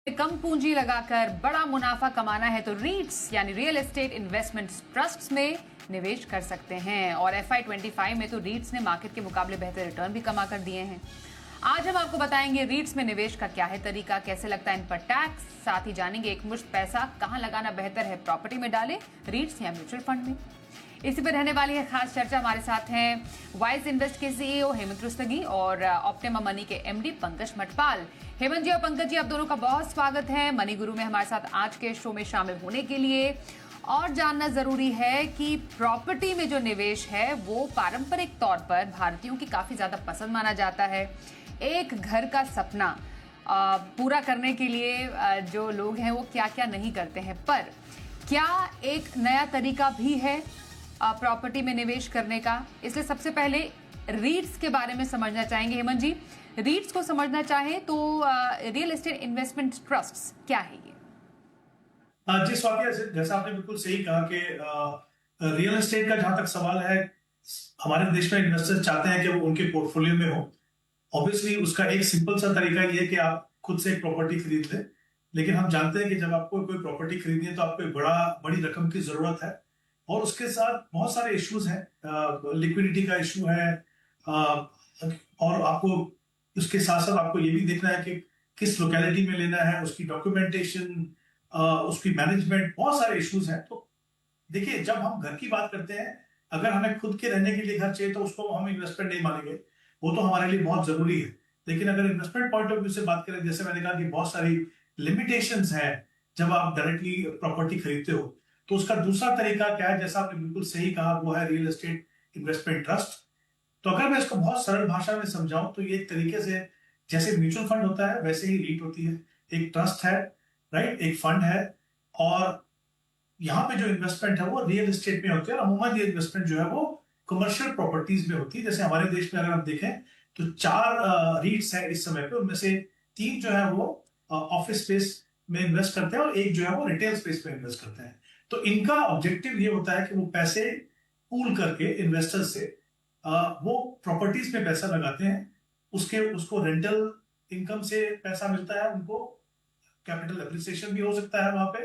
कम पूंजी लगाकर बड़ा मुनाफा कमाना है तो रीट्स यानी रियल एस्टेट इन्वेस्टमेंट ट्रस्ट्स में निवेश कर सकते हैं। और FY25 में तो रीट्स ने मार्केट के मुकाबले बेहतर रिटर्न भी कमा कर दिए हैं। आज हम आपको बताएंगे रीट्स में निवेश का क्या है तरीका, कैसे लगता है इन पर टैक्स, साथ ही जानेंगे एक मुश्त पैसा कहां लगाना बेहतर है, प्रॉपर्टी में डालें, रीट्स या म्यूचुअल फंड में। इसी पर रहने वाली है खास चर्चा। हमारे साथ हैं वाइज इन्वेस्ट के CEO हेमंत रुस्तगी और ऑप्टिमा मनी के MD पंकज मटपाल। हेमंत जी और पंकज जी, आप दोनों का बहुत स्वागत है मनी गुरु में हमारे साथ आज के शो में शामिल होने के लिए। और जानना जरूरी है कि प्रॉपर्टी में जो निवेश है वो पारंपरिक तौर पर भारतीयों की काफी ज्यादा पसंद माना जाता है। एक घर का सपना पूरा करने के लिए जो लोग हैं वो क्या क्या नहीं करते हैं, पर क्या एक नया तरीका भी है प्रॉपर्टी में निवेश करने का। इसलिए सबसे पहले रीट्स के बारे में समझना चाहेंगे। हेमंत जी, रीट्स को समझना चाहें तो रियल एस्टेट इन्वेस्टमेंट ट्रस्ट्स क्या है ये? जी स्वाति, जैसा आपने बिल्कुल सही कहा कि रियल एस्टेट का जहां तक सवाल है, हमारे देश में इन्वेस्टर्स चाहते हैं कि वो उनके पोर्टफोलियो में हो। ऑब्वियसली उसका एक सिंपल सा तरीका ये है कि आप खुद से एक प्रॉपर्टी खरीद लें, लेकिन हम जानते हैं कि जब आपको कोई प्रॉपर्टी खरीदनी है तो आपको एक बड़ी रकम की जरूरत है और उसके साथ बहुत सारे इश्यूज हैं। लिक्विडिटी का इशू है, और आपको उसके साथ साथ आपको ये भी देखना है कि किस लोकेलिटी में लेना है, उसकी डॉक्यूमेंटेशन, उसकी मैनेजमेंट, बहुत सारे इश्यूज हैं। तो देखिए, जब हम घर की बात करते हैं, अगर हमें खुद के रहने के लिए घर चाहिए तो उसको हम इन्वेस्टमेंट नहीं मानेंगे, वो तो हमारे लिए बहुत जरूरी है। लेकिन अगर इन्वेस्टमेंट पॉइंट ऑफ व्यू से बात करें, जैसे मैंने कहा कि बहुत सारी लिमिटेशंस हैं जब आप डायरेक्टली प्रॉपर्टी खरीदते हो, तो उसका दूसरा तरीका क्या है, जैसा आपने बिल्कुल सही कहा, वो है रियल एस्टेट इन्वेस्टमेंट ट्रस्ट। तो अगर मैं इसको बहुत सरल भाषा में समझाऊं तो ये एक तरीके से जैसे म्यूचुअल फंड होता है वैसे ही रीट होती है, एक ट्रस्ट है, राइट, एक फंड है। और यहाँ पे जो इन्वेस्टमेंट है वो रियल एस्टेट में होती है और अमूमन ये इन्वेस्टमेंट जो है वो कमर्शियल प्रॉपर्टीज में होती है। जैसे हमारे देश में अगर आप देखें तो 4 रीट्स है इस समय पे, उनमें से 3 जो है वो ऑफिस स्पेस में इन्वेस्ट करते हैं और एक जो है वो रिटेल स्पेस में इन्वेस्ट करते हैं। तो इनका ऑब्जेक्टिव ये होता है कि वो पैसे पूल करके इन्वेस्टर्स से वो प्रॉपर्टीज में पैसा लगाते हैं, उसको रेंटल इनकम से पैसा मिलता है, उनको कैपिटल एप्रिसिएशन भी हो सकता है वहां पे।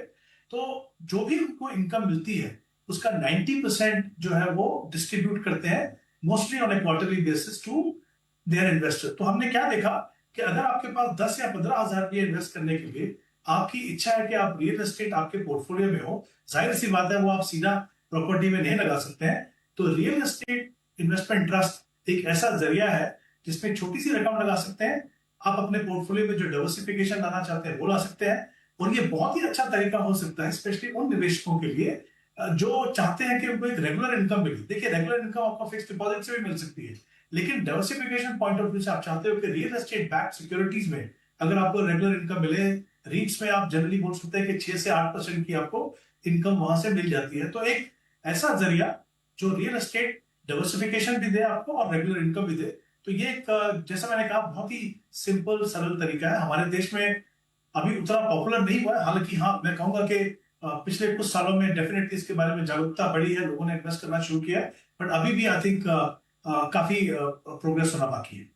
तो जो भी उनको इनकम मिलती है उसका 90% जो है वो डिस्ट्रीब्यूट करते हैं, mostly on a quarterly basis to their investor. तो हमने क्या देखा कि अगर आपके पास 10 या 15 हजार रुपये इन्वेस्ट करने के लिए आपकी इच्छा है कि आप रियल एस्टेट आपके पोर्टफोलियो में हो, जाहिर सी बात है वो आप सीधा प्रॉपर्टी में नहीं लगा सकते हैं। तो रियल एस्टेट इन्वेस्टमेंट ट्रस्ट एक ऐसा जरिया है जिसमें छोटी सी रकम लगा सकते हैं, आप अपने पोर्टफोलियो में जो डाइवर्सिफिकेशन लाना चाहते हैं वो ला सकते हैं। और ये बहुत ही अच्छा तरीका हो सकता है स्पेशली उन निवेशकों के लिए जो चाहते हैं कि उनको एक रेगुलर इनकम मिले। देखिए, रेगुलर इनकम आपको फिक्स डिपॉजिट से भी मिल सकती है, लेकिन डाइवर्सिफिकेशन पॉइंट ऑफ व्यू से आप चाहते हो कि रियल एस्टेट बैक्ड सिक्योरिटीज में अगर आपको रेगुलर इनकम मिले, रीट्स में आप जनरली बोल सकते हैं कि 6 से 8% की आपको इनकम वहां से मिल जाती है। तो एक ऐसा जरिया जो रियल एस्टेट डाइवर्सिफिकेशन भी दे आपको और रेगुलर इनकम भी दे, तो ये एक जैसा मैंने कहा बहुत ही सिंपल सरल तरीका है। हमारे देश में अभी उतना पॉपुलर नहीं हुआ है, हालांकि हाँ मैं कहूंगा कि पिछले कुछ सालों में डेफिनेटली इसके बारे में जागरूकता बढ़ी है, लोगों ने इन्वेस्ट करना शुरू किया है, बट अभी भी आई थिंक काफी प्रोग्रेस होना बाकी है।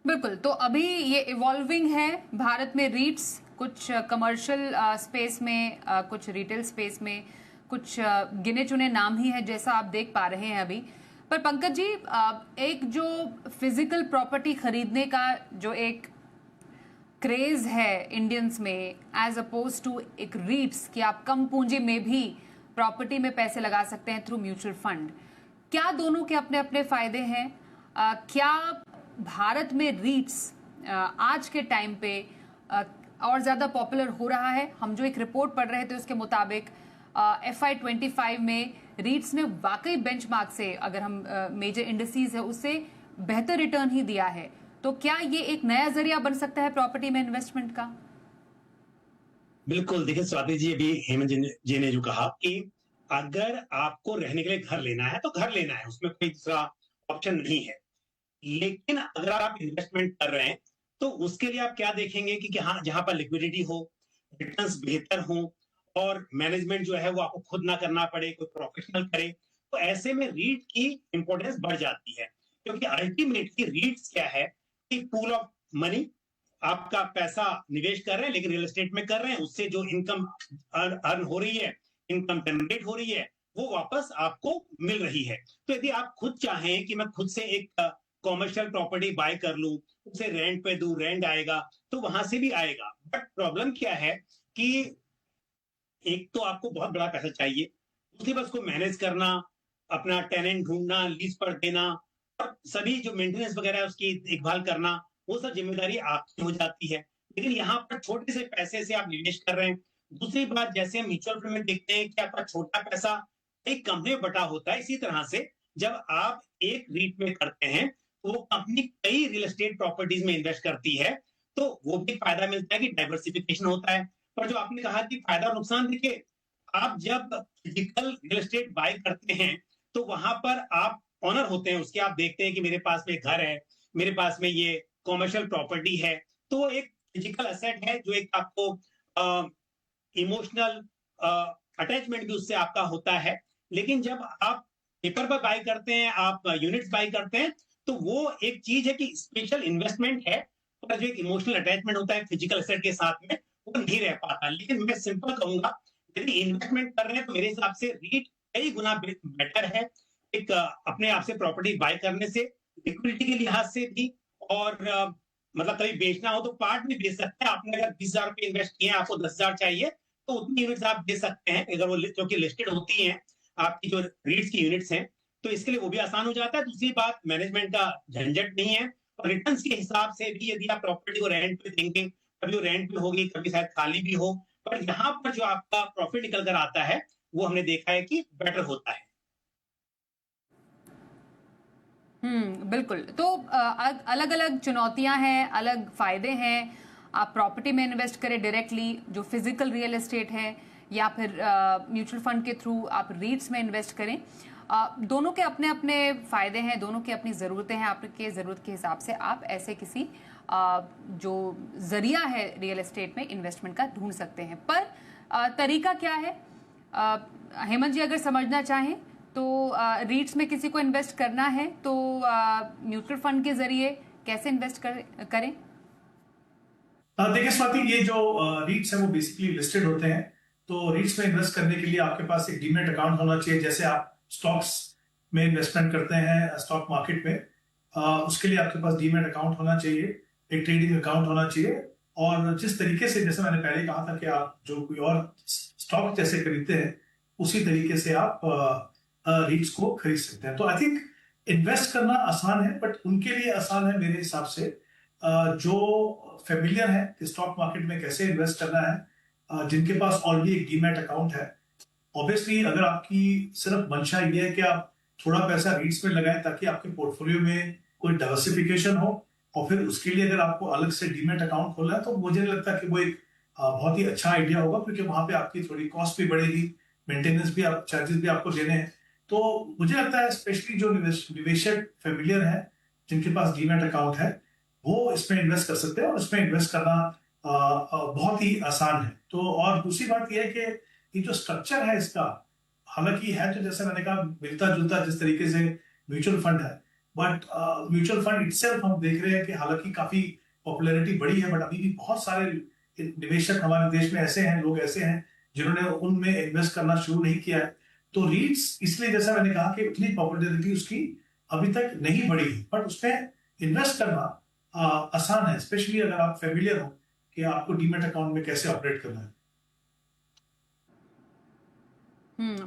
बिल्कुल, तो अभी ये इवॉल्विंग है भारत में रीट्स, कुछ कमर्शियल स्पेस में, कुछ रिटेल स्पेस में, कुछ गिने चुने नाम ही है जैसा आप देख पा रहे हैं अभी। पर पंकज जी, एक जो फिजिकल प्रॉपर्टी खरीदने का जो एक क्रेज है इंडियंस में, एज अपोज टू एक रीट्स कि आप कम पूंजी में भी प्रॉपर्टी में पैसे लगा सकते हैं थ्रू म्यूचुअल फंड, क्या दोनों के अपने अपने फायदे हैं? क्या भारत में रीट्स आज के टाइम पे और ज्यादा पॉपुलर हो रहा है? हम जो एक रिपोर्ट पढ़ रहे थे उसके मुताबिक FY25 में रीट्स ने वाकई बेंचमार्क से, अगर हम मेजर इंडस्ट्रीज है उससे बेहतर रिटर्न ही दिया है। तो क्या ये एक नया जरिया बन सकता है प्रॉपर्टी में इन्वेस्टमेंट का? बिल्कुल, देखिए स्वाति जी, अभी हेमंत जी ने जो कहा कि अगर आपको रहने के लिए घर लेना है तो घर लेना है, उसमें कोई दूसरा ऑप्शन नहीं है। लेकिन अगर आप इन्वेस्टमेंट कर रहे हैं तो उसके लिए आप क्या देखेंगे कि हाँ, जहां पर लिक्विडिटी हो, रिटर्न्स बेहतर हो और मैनेजमेंट जो है वो आपको खुद ना करना पड़े, कोई प्रोफेशनल करे, तो ऐसे में रीट की इंपॉर्टेंस बढ़ जाती है। क्योंकि अल्टीमेटली रीट्स क्या है, एक पूल ऑफ मनी आपका पैसा निवेश कर रहे हैं, लेकिन रियल एस्टेट में कर रहे हैं, उससे जो इनकम अर्न हो रही है, इनकम जनरेट हो रही है, वो वापस आपको मिल रही है। तो यदि आप खुद चाहें कि मैं खुद से एक कॉमर्शियल प्रॉपर्टी बाय कर लूं, उसे रेंट पे दूं, रेंट आएगा, तो वहां से भी आएगा। बट प्रॉब्लम क्या है कि एक तो आपको बहुत बड़ा पैसा चाहिए, दूसरी बात उसको मैनेज करना, अपना टेनेंट ढूंढना, लीज पर देना, और सभी जो मेंटेनेंस वगैरह है उसकी देखभाल करना, वो सब जिम्मेदारी आपकी हो जाती है। लेकिन यहाँ पर छोटे से पैसे से आप निवेश कर रहे हैं। दूसरी बात, जैसे हम म्यूचुअल फंड में देखते हैं कि आपका छोटा पैसा एक कंपनी में बटा होता है, इसी तरह से जब आप एक रीट में करते हैं तो वो कंपनी कई रियल एस्टेट प्रॉपर्टीज में इन्वेस्ट करती है, तो वो भी फायदा मिलता है कि डाइवर्सिफिकेशन होता है। पर जो आपने कहा कि फायदा और नुकसान, देखिए, आप जब फिजिकल रियल एस्टेट बाय करते हैं तो वहां पर आप ऑनर होते हैं उसके, आप देखते हैं कि मेरे पास में घर है, मेरे पास में ये कॉमर्शियल प्रॉपर्टी है, तो वो एक फिजिकल एसेट है जो एक आपको इमोशनल अटैचमेंट भी उससे आपका होता है। लेकिन जब आप पेपर पर बाय करते हैं, आप यूनिट्स बाय करते हैं, तो वो एक चीज है कि स्पेशल इन्वेस्टमेंट है, पर जो एक इमोशनल अटैचमेंट होता है फिजिकल एसेट के साथ में, वो नहीं रह पाता। लेकिन मैं सिंपल कहूंगा, यदि इन्वेस्टमेंट कर रहे हैं तो मेरे हिसाब से रीट कई गुना बेटर है एक अपने आप से प्रॉपर्टी बाय करने से, लिक्विडिटी के लिहाज से भी। और मतलब कभी बेचना हो तो पार्ट में बेच सकते हैं। आपने अगर 20,000 रुपए इन्वेस्ट किए हैं, आपको 10,000 चाहिए, तो उतनी यूनिट्स आप दे सकते हैं, अगर वो जो कि लिस्टेड होती हैं आपकी जो रीट्स की यूनिट्स हैं, तो इसके लिए वो भी आसान हो जाता है। दूसरी बात, मैनेजमेंट का झंझट नहीं है, और रिटर्न्स के हिसाब से भी यदि आप प्रॉपर्टी को रेंट पे देंगे, कभी वो रेंट पे होगी, कभी शायद खाली भी हो, पर यहाँ पर जो आपका प्रॉफिट निकल कर आता है वो हमने देखा है कि बेटर होता है। बिल्कुल। तो अलग अलग चुनौतियां हैं, अलग फायदे हैं। आप प्रॉपर्टी में इन्वेस्ट करें डायरेक्टली, जो फिजिकल रियल एस्टेट है, या फिर म्यूचुअल फंड के थ्रू आप रीट्स में इन्वेस्ट करें। दोनों के अपने अपने फायदे हैं, दोनों की अपनी ज़रूरतें हैं। आपके ज़रूरत के हिसाब से आप ऐसे किसी जो जरिया है रियल एस्टेट में इन्वेस्टमेंट का ढूंढ सकते हैं। पर तरीका क्या है? हेमंत जी अगर समझना चाहें तो रीट्स में किसी को इन्वेस्ट करना है तो म्यूचुअल फंड के जरिए कैसे इन्वेस्ट करें? देखिए स्वाति, ये जो रीट्स है वो बेसिकली लिस्टेड होते हैं, तो रीट्स में इन्वेस्ट करने के लिए आपके पास एक डीमेट अकाउंट होना चाहिए। जैसे आप स्टॉक्स में इन्वेस्टमेंट करते हैं स्टॉक मार्केट में, उसके लिए आपके पास डीमेट अकाउंट होना चाहिए, एक ट्रेडिंग अकाउंट होना चाहिए। और जिस तरीके से, जैसे मैंने पहले कहा था कि आप जो कोई और स्टॉक जैसे खरीदते हैं, उसी तरीके से आप रीट्स को खरीद सकते हैं। तो आई थिंक इन्वेस्ट करना आसान है, बट उनके लिए आसान है मेरे हिसाब से जो फेमिलियर है कि स्टॉक मार्केट में कैसे इन्वेस्ट करना है, जिनके पास ऑलरेडी एक डीमैट अकाउंट है। ऑब्वियसली अगर आपकी सिर्फ मंशा ये है कि आप थोड़ा पैसा रीट्स में लगाएं ताकि आपके पोर्टफोलियो में कोई डाइवर्सिफिकेशन हो, और फिर उसके लिए अगर आपको अलग से डीमैट अकाउंट खोलना है, तो मुझे नहीं लगता कि वो एक बहुत ही अच्छा आइडिया होगा, क्योंकि वहां पे आपकी थोड़ी कॉस्ट भी बढ़ेगी, मेंटेनेंस भी, आप चार्जेस भी आपको देने हैं। तो मुझे लगता है स्पेशली जो निवेशक फेमिलियर है, जिनके पास डीमैट अकाउंट है, वो इसमें इन्वेस्ट कर सकते हैं, और इसमें इन्वेस्ट करना बहुत ही आसान है। तो और दूसरी बात यह है कि ये जो स्ट्रक्चर है इसका, हालांकि है तो जैसे मैंने कहा मिलता जुलता जिस तरीके से म्यूचुअल फंड है, बट म्यूचुअल फंड इटसेल्फ हम देख रहे हैं कि हालांकि काफी पॉपुलैरिटी बढ़ी है, बट अभी भी बहुत सारे निवेशक हमारे देश में ऐसे हैं, लोग ऐसे हैं जिन्होंने उनमें इन्वेस्ट करना शुरू नहीं किया है। तो रीट्स इसलिए, जैसा मैंने कहा कि उतनी पॉपुलैरिटी उसकी अभी तक नहीं बढ़ी है, बट उसमें इन्वेस्ट करना आसान है, स्पेशली अगर आप फेमिलियर हो कि आपको डीमैट अकाउंट में कैसे ऑपरेट करना है।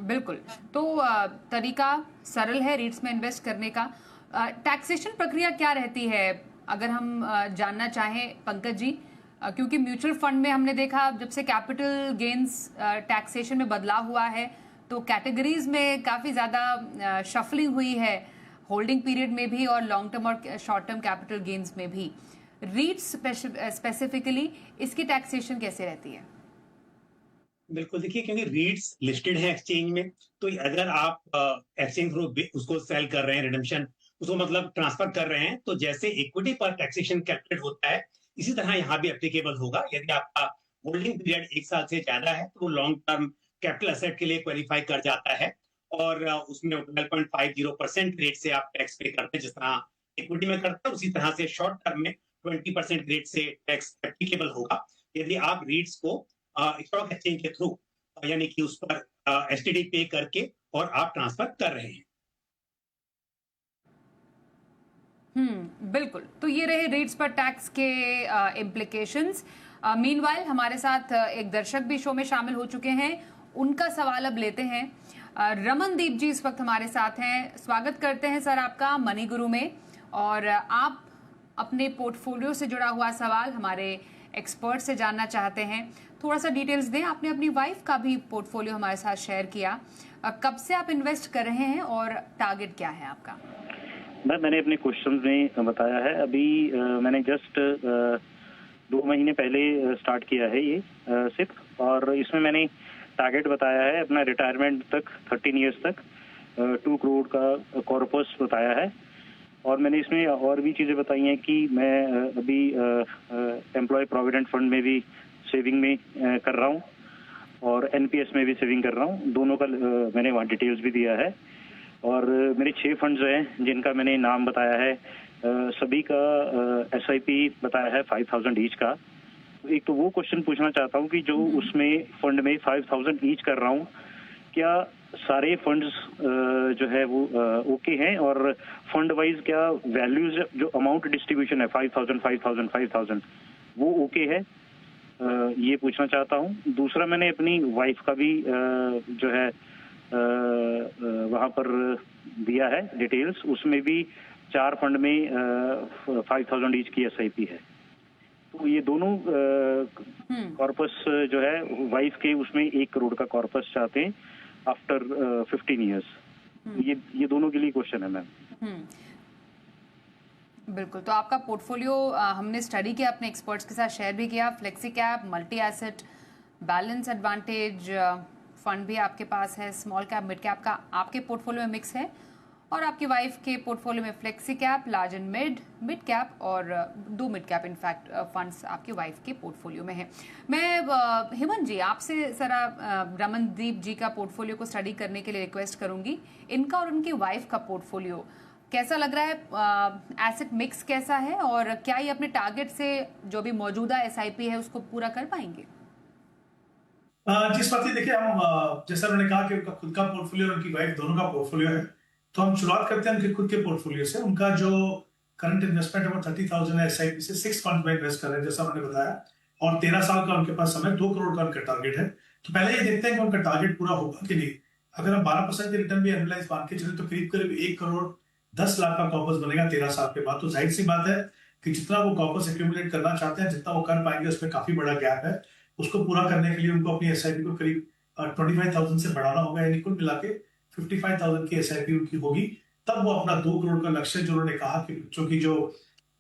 बिल्कुल। तो तरीका सरल है रीट्स में इन्वेस्ट करने का। टैक्सेशन प्रक्रिया क्या रहती है अगर हम जानना चाहें पंकज जी? क्योंकि म्यूचुअल फंड में हमने देखा जब से कैपिटल गेन्स टैक्सेशन में बदलाव हुआ है, तो कैटेगरीज में काफ़ी ज़्यादा शफलिंग हुई है, होल्डिंग पीरियड में भी और लॉन्ग टर्म और शॉर्ट टर्म कैपिटल गेन्स में भी। रीट्स स्पेसिफिकली इसकी टैक्सेशन कैसे रहती है? बिल्कुल, देखिए, क्योंकि रीट्स लिस्टेड है एक्सचेंज में, तो अगर आप एक्सचेंज थ्रू उसको सेल कर रहे हैं, रिडम्पशन उसको मतलब ट्रांसफर कर रहे हैं, तो जैसे इक्विटी पर टैक्सेशन कैलकुलेट होता है, इसी तरह यहाँ भी एप्लीकेबल होगा। यदि आपका होल्डिंग पीरियड 1 साल से ज्यादा है तो लॉन्ग टर्म कैपिटल एसेट के लिए क्वालिफाई कर जाता है, और उसमें 12.50% रेट से आप टैक्स पे करते हैं, जिस तरह इक्विटी में करते हैं, उसी तरह से शॉर्ट टर्म में 20% रेट से टैक्स एप्लीकेबल होगा यदि आप रीट्स को स्टॉक एक्सचेंज के थ्रू यानी कि उस पर एसटीडी पे करके और आप ट्रांसफर कर रहे हैं। बिल्कुल। तो ये रहे रेट्स पर टैक्स के इम्प्लीकेशंस। मीनवाइल हमारे साथ एक दर्शक भी शो में शामिल हो चुके हैं, उनका सवाल अब लेते हैं। रमनदीप जी इस वक्त हमारे साथ हैं। स्वागत करते हैं सर आपका मनी गुरु में। और आप अपने पोर्टफोलियो से जुड़ा हुआ सवाल हमारे एक्सपर्ट से जानना चाहते हैं। थोड़ा सा डिटेल्स दें। आपने अपनी वाइफ का भी पोर्टफोलियो हमारे साथ शेयर किया। कब से आप इन्वेस्ट कर रहे हैं और टारगेट क्या है आपका? मैंने अपने क्वेश्चन में बताया है। अभी मैंने जस्ट 2 महीने पहले स्टार्ट किया है ये सिर्फ, और इसमें मैंने टारगेट बताया है अपना रिटायरमेंट तक 13 इयर्स तक 2 करोड़ का कॉर्पस बताया है। और मैंने इसमें और भी चीज़ें बताई हैं कि मैं अभी एम्प्लॉय प्रोविडेंट फंड में भी सेविंग में कर रहा हूँ और एनपीएस में भी सेविंग कर रहा हूँ। दोनों का मैंने वहाँ डिटेल्स भी दिया है। और मेरे 6 फंड्स हैं जिनका मैंने नाम बताया है। सभी का एसआईपी बताया है 5000 ईच का। एक तो वो क्वेश्चन पूछना चाहता हूँ कि जो उसमें फंड में 5000 ईच कर रहा हूँ, क्या सारे फंड्स जो है वो ओके हैं, और फंड वाइज क्या वैल्यूज जो अमाउंट डिस्ट्रीब्यूशन है 5000 वो ओके है, ये पूछना चाहता हूँ। दूसरा, मैंने अपनी वाइफ का भी जो है वहाँ पर दिया है डिटेल्स। उसमें भी 4 फंड में 5000 ईच की एसआईपी है। तो ये दोनों कॉर्पस जो है वाइफ के, उसमें 1 करोड़ का कॉर्पस चाहते हैं आफ्टर 15 इयर्स। ये दोनों के लिए क्वेश्चन है मैम। बिल्कुल। तो आपका पोर्टफोलियो हमने स्टडी किया, अपने एक्सपर्ट्स के साथ शेयर भी किया। Flexi cap, multi asset, balance advantage fund भी आपके पास है। स्मॉल कैप, मिड कैप का आपके पोर्टफोलियो में मिक्स है, और आपकी वाइफ के पोर्टफोलियो में flexi cap, large and mid cap और 2 मिड कैप इनफैक्ट फंड्स आपकी वाइफ के पोर्टफोलियो में है। मैं हेमंत जी आपसे जरा रमनदीप जी का पोर्टफोलियो को स्टडी करने के लिए रिक्वेस्ट करूंगी। इनका और उनकी वाइफ का पोर्टफोलियो कैसा लग रहा है? एसेट मिक्स कैसा है, और क्या ये अपने टारगेट से जो भी मौजूदा एसआईपी है उसको पूरा कर पाएंगे? जी स्वाति, देखिए हम जैसा मैंने कहा कि उनका खुद का पोर्टफोलियो और उनकी वाइफ दोनों का पोर्टफोलियो है, तो हम शुरुआत करते हैं उनके खुद के पोर्टफोलियो से। उनका जो करंट इन्वेस्टमेंट है वो 30,000 है। एसआईपी से 6 फंड में इन्वेस्ट कर रहे हैं जैसा मैंने बताया, और 13 साल का उनके पास समय, 2 करोड़ का उनका टारगेट है। तो पहले ये देखते हैं कि उनका टारगेट पूरा होगा कि नहीं। अगर हम 12% के रिटर्न भी एनालाइज मान के चले तो करीब करीब 1 करोड़ 10 लाख का कॉर्पस बनेगा 13 साल के बाद। तो जाहिर सी बात है कि जितना वो कॉर्पस एक्यूमुलेट करना चाहते हैं, जितना वो कर पाएंगे, उसमें काफी बड़ा गैप है। उसको पूरा करने के लिए उनको अपनी एसआईपी को करीब 25,000 से बढ़ाना होगा, यानी कुल मिला के 55,000 की एसआईपी उनकी होगी। तब वो अपना 2 करोड़ का लक्ष्य जो उन्होंने कहा कि बच्चों की जो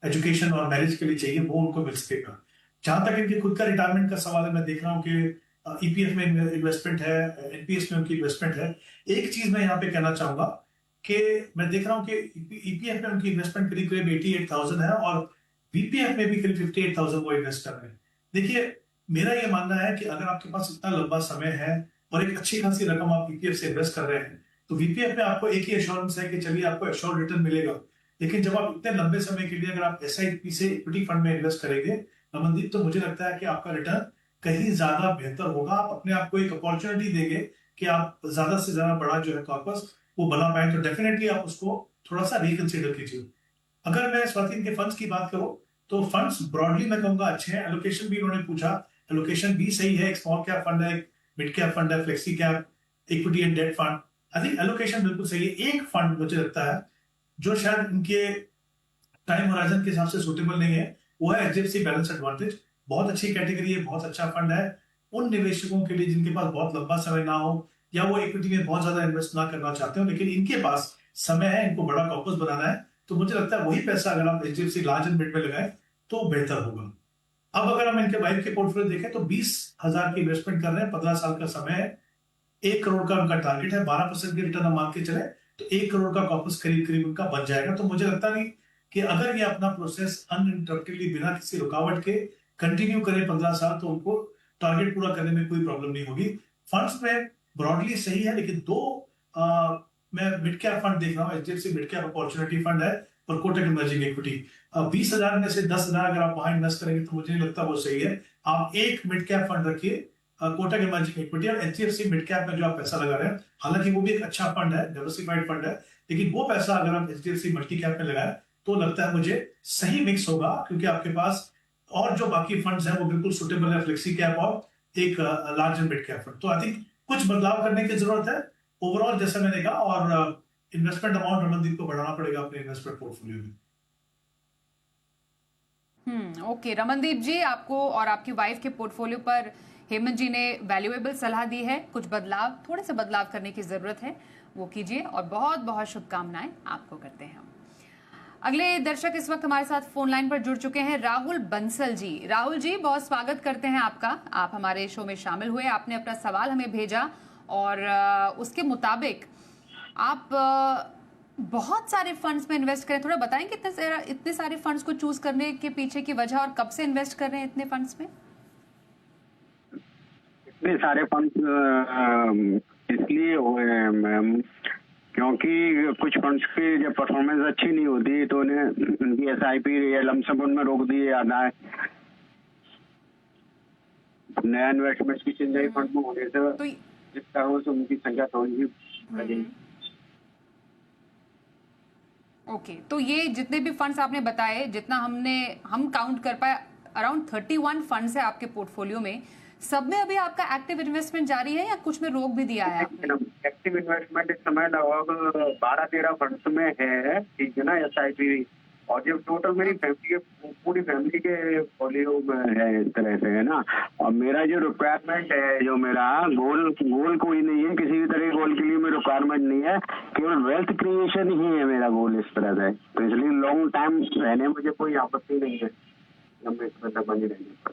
एजुकेशन और मैरिज के लिए चाहिए वो उनको मिल सकेगा। जहां तक इनके खुद का रिटायरमेंट का सवाल है, मैं देख रहा हूँ कि ईपीएफ में इन्वेस्टमेंट है, एनपीएस में उनकी इन्वेस्टमेंट है। एक चीज मैं यहाँ पे कहना चाहूंगा कि मैं देख रहा हूँ कि ईपीएफ में उनकी इन्वेस्टमेंट करीब करीब 88,000 है, और बीपीएफ में भी करीब 58,000 वो इन्वेस्ट कर रहे हैं। देखिए, मेरा ये मानना है कि अगर आपके पास इतना लंबा समय है और एक अच्छी खासी रकम आप ईपीएफ से इन्वेस्ट कर रहे हैं, तो वीपीएफ में आपको एक ही एश्योरेंस है कि चलिए आपको एश्योर्ड रिटर्न मिलेगा। लेकिन जब आप इतने लंबे समय के लिए अगर आप एसआईपी से इक्विटी फंड में इन्वेस्ट करेंगे रमनदीप, तो मुझे लगता है कि आपका रिटर्न कहीं ज्यादा बेहतर होगा। आप अपने आप को एक अपॉर्चुनिटी देंगे कि आप ज्यादा से ज्यादा बड़ा जो है कॉर्पस वो बना पाए, तो डेफिनेटली आप उसको थोड़ा सा रिकंसिडर कीजिए। अगर मैं स्वाति के फंड्स की बात करूं तो फंड्स ब्रॉडली मैं कहूंगा अच्छे हैं। एलोकेशन भी उन्होंने पूछा, एलोकेशन भी सही है। एक स्मॉल कैप फंड है, एक मिड कैप फंड है, flexi cap, equity and debt fund. I think allocation बिल्कुल सही है। एक फंड मुझे लगता है जो शायद इनके टाइम होराइजन के हिसाब से सुटेबल नहीं है, वो है एचडीएफसी बैलेंस एडवांटेज। बहुत अच्छी कैटेगरी है, बहुत अच्छा फंड है उन निवेशकों के लिए जिनके पास बहुत लंबा समय ना हो, या वो इक्विटी में बहुत ज्यादा इन्वेस्ट ना करना चाहते हो, लेकिन इनके पास समय है, इनको बड़ा कॉर्पस बनाना है। तो मुझे लगता है वही पैसा अगर आप एचडीएफसी लार्ज एंड मिड में लगाएं तो बेहतर होगा। अब अगर हम इनके वाइफ के पोर्टफोलियो देखें तो 20,000 की इन्वेस्टमेंट कर रहे हैं, 15 साल का समय है, 1 करोड़ का उनका टारगेट है, 12% की रिटर्न हम मान के चले तो 1 करोड़ का कॉर्पस करीब करीब उनका बन जाएगा। तो मुझे लगता नहीं कि अगर ये अपना प्रोसेस अनइंटरप्टेडली बिना किसी रुकावट के कंटिन्यू करें 15 साल, तो उनको टारगेट पूरा करने में कोई प्रॉब्लम नहीं होगी। फंड्स में ब्रॉडली सही है, लेकिन मैं मिड कैप फंड देख रहा हूँ, HDFC mid cap opportunity fund है, और कोटक इमर्जिंग इक्विटी। 20,000 में से 10,000 अगर आप वहां इन्वेस्ट करेंगे तो मुझे नहीं लगता वो सही है। आप एक मिड कैप फंड रखिए, कोटक इमर्जिंग इक्विटी और एचडीएफसी मिड कैप में जो आप पैसा लगा रहे हैं, हालांकि वो भी एक अच्छा फंड है, डाइवर्सिफाइड फंड है, लेकिन वो पैसा अगर आप एचडीएफसी मल्टी कैप में लगाए तो लगता है मुझे सही मिक्स होगा, क्योंकि आपके पास और जो बाकी फंड्स हैं वो बिल्कुल सुटेबल है, फ्लेक्सी कैप और एक लार्जर मिड कैप फंड। तो आई थिंक कुछ बदलाव करने की जरूरत है ओवरऑल, जैसा मैंने कहा, और इन्वेस्टमेंट अमाउंट रमनदीप को बढ़ाना पड़ेगा अपने इन्वेस्टमेंट पोर्टफोलियो में। ओके रमनदीप जी, आपको और आपकी वाइफ के पोर्टफोलियो पर हेमंत जी ने वैल्यूएबल सलाह दी है। कुछ बदलाव, थोड़े से बदलाव करने की जरूरत है, वो कीजिए, और बहुत बहुत शुभकामनाएं आपको करते हैं हम। अगले दर्शक इस वक्त हमारे साथ फोन लाइन पर जुड़ चुके हैं, राहुल बंसल जी। राहुल जी, बहुत स्वागत करते हैं आपका, आप हमारे शो में शामिल हुए, आपने अपना सवाल हमें भेजा और उसके मुताबिक आप बहुत सारे फंड्स में इन्वेस्ट करें। थोड़ा बताएंगे इतने सारे फंड्स को चूज करने के पीछे की वजह और कब से इन्वेस्ट कर रहे हैं इतने फंड्स में? इतने सारे फंड्स इसलिए हुए हैं मैम, क्योंकि कुछ फंड्स की जब परफॉर्मेंस अच्छी नहीं होती तो उन्हें उनकी एसआईपी या लमसम उनमें रोक दिए जाता है। नया इन्वेस्टमेंट की चिंता फंड में होने से तो जितना हो तो उनकी संख्या थोड़ी सी बढ़ेगी। ओके, तो ये जितने भी फंड्स आपने बताए, जितना हम काउंट कर पाए, अराउंड 31 फंड्स है आपके पोर्टफोलियो में, सब में अभी आपका एक्टिव इन्वेस्टमेंट जारी है या कुछ में रोक भी दिया है आपने? एक्टिव इन्वेस्टमेंट इस समय लगभग 12-13 फंड्स में है, ठीक है ना, एसआईपी, और जो टोटल मेरी फैमिली के पूरी फैमिली के पोर्टफोलियो में है इस तरह से, है ना। और मेरा जो रिक्वायरमेंट है, जो मेरा गोल कोई नहीं है, किसी भी तरह के गोल के लिए मेरा रिक्वायरमेंट नहीं है, केवल वेल्थ क्रिएशन ही है मेरा गोल इस तरह से। तो इसलिए लॉन्ग टाइम रहने में मुझे कोई आपत्ति नहीं है, लंबे समय तक बने रहने पर।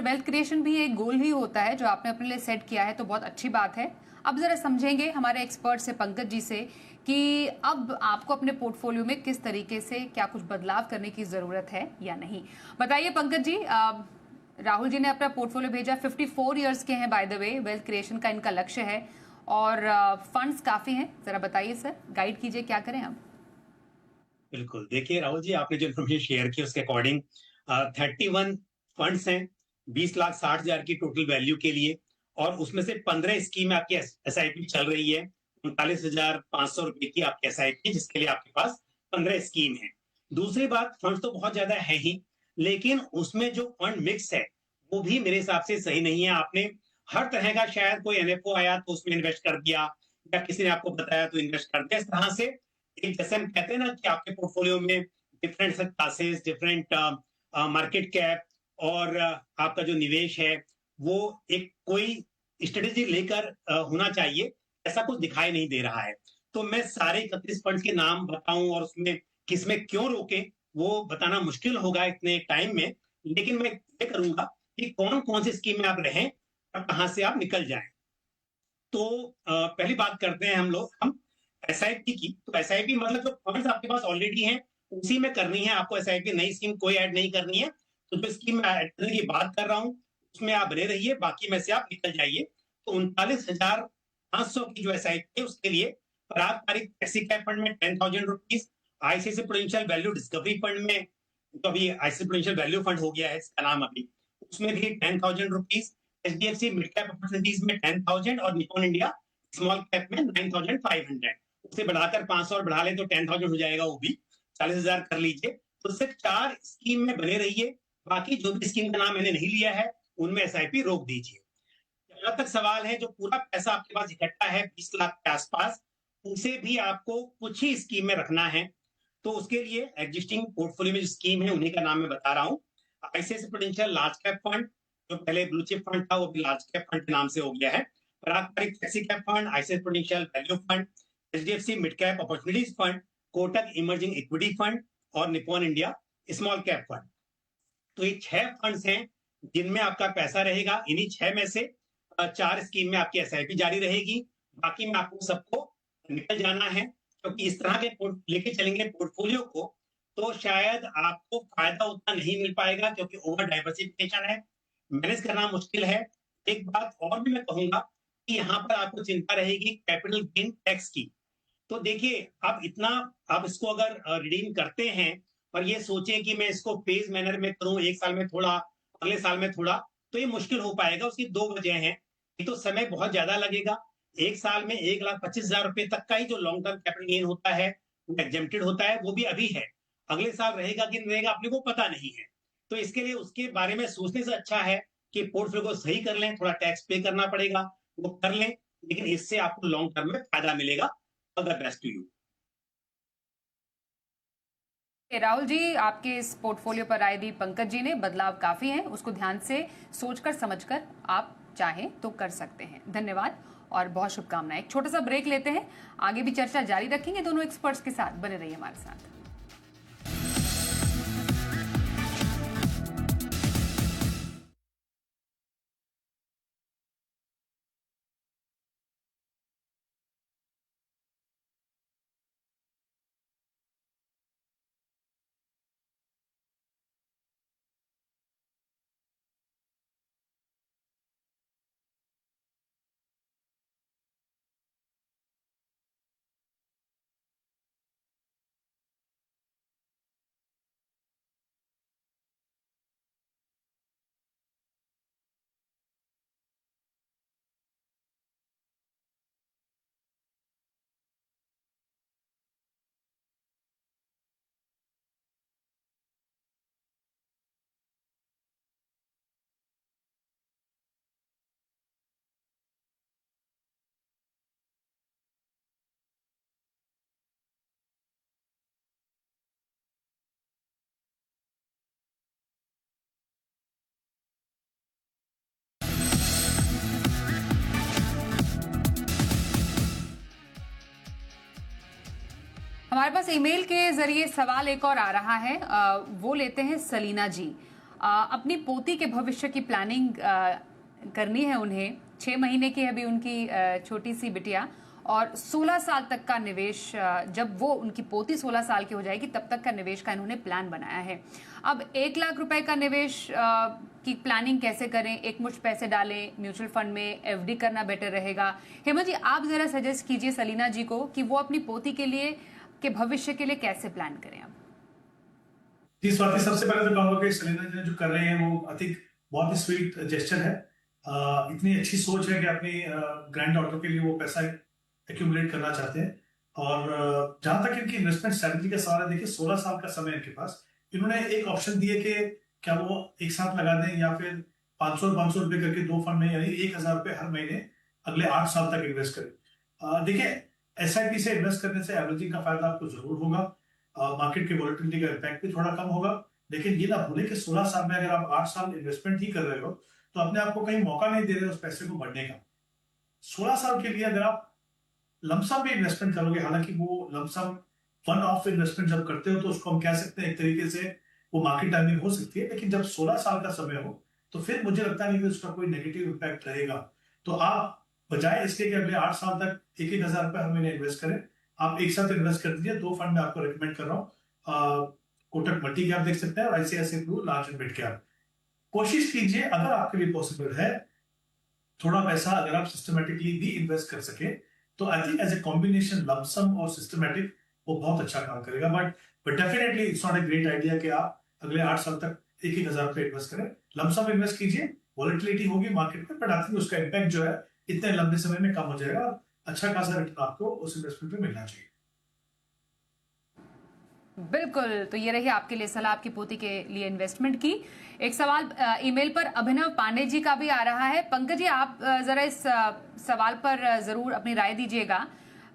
वेल्थ क्रिएशन भी एक गोल ही होता है जो आपने अपने लिए सेट किया है, तो बहुत अच्छी बात है। अब जरा समझेंगे हमारे एक्सपर्ट से, पंकज जी से, कि अब आपको अपने पोर्टफोलियो में किस तरीके से क्या कुछ बदलाव करने की जरूरत है या नहीं। बताइए पंकज जी, राहुल जी ने अपना पोर्टफोलियो भेजा, 54 इयर्स के हैं by the way, wealth creation का इनका लक्ष्य है और फंड्स काफी हैं, जरा बताइए सर, गाइड कीजिए क्या करें अब। बिल्कुल, देखिए राहुल जी, आपने जो इन्फॉर्मेशन शेयर की उसके अकॉर्डिंग 31 फंड्स हैं 20,60,000 की टोटल वैल्यू के लिए, और उसमें से 15 स्कीम आपकी एसआईपी चल रही है, 39,500 रुपए की आपकी एसआईपी, जिसके लिए आपके पास 15 स्कीम है। दूसरी बात, फंड तो बहुत ज्यादा है ही, लेकिन उसमें जो फंड मिक्स है वो भी मेरे हिसाब से सही नहीं है। आपने हर तरह का, शायद कोई एनएफओ आया तो उसमें इन्वेस्ट कर दिया, या किसी ने आपको बताया तो इन्वेस्ट कर दिया, इस तरह से एक, जैसे हम कहते हैं ना कि आपके पोर्टफोलियो में different classes, different market cap, और आपका जो निवेश है वो एक कोई स्ट्रेटेजी लेकर होना चाहिए, ऐसा कुछ दिखाई नहीं दे रहा है। तो मैं सारे 31 फंड्स के नाम बताऊं और उसमें किसमें क्यों रोके वो बताना मुश्किल होगा इतने टाइम में, लेकिन मैं ये करूंगा कि कौन कौन सी स्कीम में आप रहें और कहां से आप निकल जाएं। तो पहली बात करते हैं हम एसआईपी की। तो एसआईपी मतलब जो फंड्स आपके पास ऑलरेडी हैं उसी में करनी है आपको एसआईपी, नई स्कीम कोई ऐड नहीं करनी है। तो जो स्कीम में ऐड करने की बात कर रहा हूं उसमें आप बने रहिए, बाकी में से आप निकल जाइए। तो 39,500 की जो एसआईपी है उसके लिए पारंपरिक फ्लेक्सी कैप फंड में 10,000 rupees, ICICI prudential value discovery fund में, तो अभी आईसीआईसीआई प्रूडेंशियल वैल्यू फंड हो गया है इसका नाम अभी, उसमें भी 10,000 rupees, HDFC mid cap opportunities में 10,000 और निपॉन इंडिया स्मॉल कैप में 9,500। उसे बढ़ाकर 500 और बढ़ा ले तो 10,000 हो जाएगा, वो भी 40,000 कर लीजिए। तो सिर्फ 4 स्कीम में बने रहिए, बाकी जो भी स्कीम का नाम मैंने नहीं लिया है उनमें एसआईपी रोक दीजिए। जहां तक सवाल है, जो पूरा पैसा आपके पास इकट्ठा है 20 लाख के आसपास, उसे भी आपको कुछ ही स्कीम में रखना है। तो उसके लिए एग्जिस्टिंग पोर्टफोलियो में जो स्कीम है उन्हीं का नाम मैं बता रहा हूँ। ICICI prudential large cap fund, जो पहले ब्लू चिप फंड था वो भी लार्ज कैप फंड के नाम से हो गया है। पारंपरिक flexi cap fund, ICICI prudential value fund, HDFC mid cap opportunities fund, Kotak emerging equity fund और Nippon India small cap fund. तो ये 6 फंड्स हैं जिनमें आपका पैसा रहेगा। इन्हीं 6 में से 4 स्कीम में आपकी एसआईपी जारी रहेगी, बाकी में आपको सबको निकल जाना है। क्योंकि इस तरह के लेके चलेंगे पोर्टफोलियो को तो शायद आपको फायदा उतना नहीं मिल पाएगा, क्योंकि ओवर डाइवर्सिफिकेशन है, मैनेज करना मुश्किल है। एक बात और भी मैं कहूंगा कि यहाँ पर आपको चिंता रहेगी कैपिटल गेन टैक्स की। तो देखिए आप इतना, आप इसको अगर रिडीम करते हैं और ये सोचें कि मैं इसको फेज मैनर में करूं, एक साल में थोड़ा, अगले साल में थोड़ा, तो ये मुश्किल हो पाएगा। उसकी दो वजह हैं। एक तो समय बहुत ज्यादा लगेगा। एक साल में 1,25,000 रुपए तक का ही जो लॉन्ग टर्म कैपिटल गेन होता है, एग्जेम्प्टेड होता है, वो भी अभी है। अगले साल रहेगा कि नहीं रहेगा अपने को पता नहीं है। तो इसके लिए उसके बारे में सोचने से अच्छा है कि पोर्टफोलियो को सही कर लें। थोड़ा टैक्स पे करना पड़ेगा, वो कर लें, लेकिन इससे आपको लॉन्ग टर्म में फायदा मिलेगा। All the best to you. Rahul ji, आपके इस पोर्टफोलियो पर राय दी पंकज जी ने। बदलाव काफी है, उसको ध्यान से सोचकर समझकर आप चाहें तो कर सकते हैं। धन्यवाद और बहुत शुभकामनाएं। एक छोटा सा ब्रेक लेते हैं, आगे भी चर्चा जारी रखेंगे दोनों एक्सपर्ट्स के साथ। बने रहिए हमारे साथ। हमारे पास ईमेल के जरिए सवाल एक और आ रहा है, वो लेते हैं सलीना जी। अपनी पोती के भविष्य की प्लानिंग करनी है उन्हें। 6 महीने की है अभी उनकी छोटी सी बिटिया, और 16 साल तक का निवेश, जब वो उनकी पोती 16 साल की हो जाएगी तब तक का निवेश का इन्होंने प्लान बनाया है। अब 1 लाख रुपए का निवेश की प्लानिंग कैसे करें? एक मुश्त पैसे डालें म्यूचुअल फंड में, एफडी करना बेटर रहेगा? हेमा जी, आप जरा सजेस्ट कीजिए सलीना जी को कि वो अपनी पोती के लिए, के भविष्य के लिए कैसे प्लान करें। अब जी स्वाति, सबसे पहले तो कहूंगा कि सलीना जी जो कर रहे हैं वो अधिक बहुत ही स्वीट जेस्चर है। इतनी अच्छी सोच है कि अपनी ग्रैंड डॉटर के लिए वो पैसा एक्यूमुलेट करना चाहते हैं। और जहां तक इनकी इन्वेस्टमेंट स्ट्रेटजी का सवाल है, देखिए 16 साल का समय इनके पास। इन्होंने एक ऑप्शन दिए कि क्या वो एक साथ लगा दें या फिर 500 रुपए करके 2 फंड में, यानी 1,000 रुपए हर महीने अगले 8 साल तक इन्वेस्ट करें। देखिए एसआईपी से इन्वेस्ट करने से एवरेजिंग का फायदा आपको जरूर होगा, मार्केट की वोलेटिलिटी का इम्पैक्ट भी थोड़ा कम होगा। लेकिन ये ना भूलें कि 16 साल में अगर आप 8 साल इन्वेस्टमेंट ही कर रहे हो तो अपने आप को कहीं मौका नहीं दे रहे उस पैसे को बढ़ने का। 16 साल के लिए अगर आप लमसम भी इन्वेस्टमेंट करोगे, हालांकि वो लमसम वन ऑफ इन्वेस्टमेंट जब करते हो तो उसको हम कह सकते हैं एक तरीके से वो मार्केट टाइमिंग हो सकती है, लेकिन जब 16 साल का समय हो तो फिर मुझे लगता नहीं कि उसका कोई नेगेटिव इम्पैक्ट रहेगा। तो आप बजाय इसके कि अगले 8 साल तक 1,000 रुपए हर महीने इन्वेस्ट करें, आप एक साथ इन्वेस्ट कर दीजिए। 2 फंड में आपको रिकमेंड कर रहा हूँ, कोटक मल्टी कैप देख सकते हैं और ICICI Pru large and mid cap. कोशिश कीजिए अगर आपके लिए पॉसिबल है, थोड़ा पैसा अगर आप सिस्टमेटिकली भी इन्वेस्ट कर सके तो I think as a combination lump sum और सिस्टमेटिक वो बहुत अच्छा काम करेगा। But definitely it's not a great idea कि आप अगले 8 साल तक 1,000 रुपए इन्वेस्ट करें। लमसम इन्वेस्ट कीजिए, वॉलेटिलिटी होगी मार्केट में, बट आई थिंक उसका इम्पैक्ट जो है इतने लंबे समय में कम हो जाएगा। अच्छा खासा रिटर्न आपको उस इन्वेस्टमेंट में मिलना चाहिए। बिल्कुल, तो ये रही आपके लिए सलाह आपकी पोती के लिए इन्वेस्टमेंट की। एक सवाल ईमेल पर अभिनव पांडे जी का भी आ रहा है। पंकज जी, आप जरा इस सवाल पर जरूर अपनी राय दीजिएगा।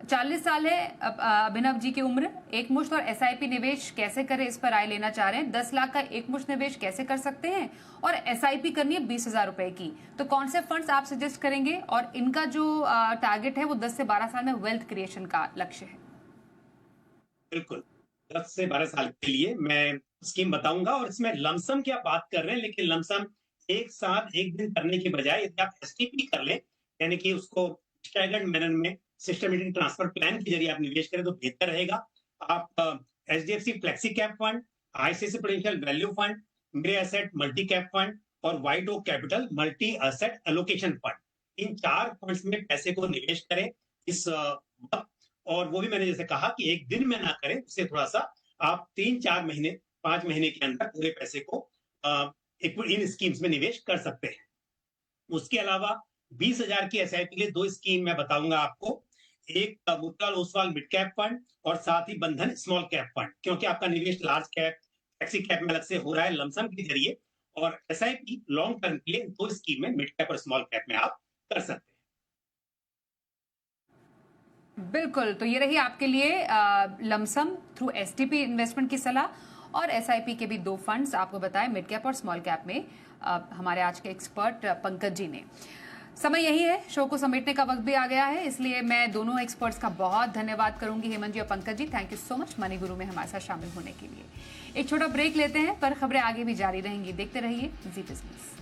40 साल है अभिनव जी की उम्र। एक मुश्त और एसआईपी निवेश कैसे करें, इस पर राय लेना चाह रहे हैं। 10 लाख का एक मुश्त निवेश कैसे कर सकते हैं, और एसआईपी करनी है 20,000 रुपए की, तो कौन से फंड्स आप सजेस्ट करेंगे? और इनका जो टारगेट है वो 10 से 12 साल में वेल्थ क्रिएशन का लक्ष्य है। बिल्कुल, 10 से 12 साल के लिए मैं स्कीम बताऊंगा, और इसमें लमसम की आप बात कर रहे हैं, लेकिन लमसम एक साथ एक दिन करने की बजाय यदि आप एसटीपी कर लें, यानी कि उसको स्टैगर्ड मैनर में सिस्टमेटिक ट्रांसफर प्लान के जरिए आप निवेश करें तो बेहतर रहेगा। आप HDFC flexi cap fund, ICICI prudential value fund, Mirae asset multi cap fund और white oak capital multi asset allocation fund, इन 4 फंड्स में पैसे को निवेश करें इस वक्त। और वो भी मैंने जैसे कहा कि एक दिन में ना करें, उससे थोड़ा सा आप 3-4 महीने 5 महीने के अंदर पूरे पैसे को इन स्कीम्स में निवेश कर सकते हैं। उसके अलावा 20,000 की एसआईपी के लिए 2 स्कीम मैं बताऊंगा आपको। एक Motilal Oswal mid cap fund और साथ ही बंधन स्मॉल कैप फंड, क्योंकि आपका निवेश लार्ज कैप फ्लेक्सी कैप में अलग से हो रहा है लमसम के जरिए, और एसआईपी लॉन्ग टर्म के लिए 2 स्कीम में मिड कैप और स्मॉल कैप में आप कर सकते हैं। बिल्कुल, तो ये रही आपके लिए लमसम थ्रू एसटीपी इन्वेस्टमेंट की सलाह और एसआईपी के भी 2 फंड्स आपको बताए मिड कैप और स्मॉल कैप में हमारे आज के एक्सपर्ट पंकज जी ने। समय यही है, शो को समेटने का वक्त भी आ गया है, इसलिए मैं दोनों एक्सपर्ट्स का बहुत धन्यवाद करूंगी, हेमंत जी और Pankaj ji. Thank you so much Money Guru में हमारे साथ शामिल होने के लिए। एक छोटा ब्रेक लेते हैं, पर खबरें आगे भी जारी रहेंगी। देखते रहिए जी बिजनेस।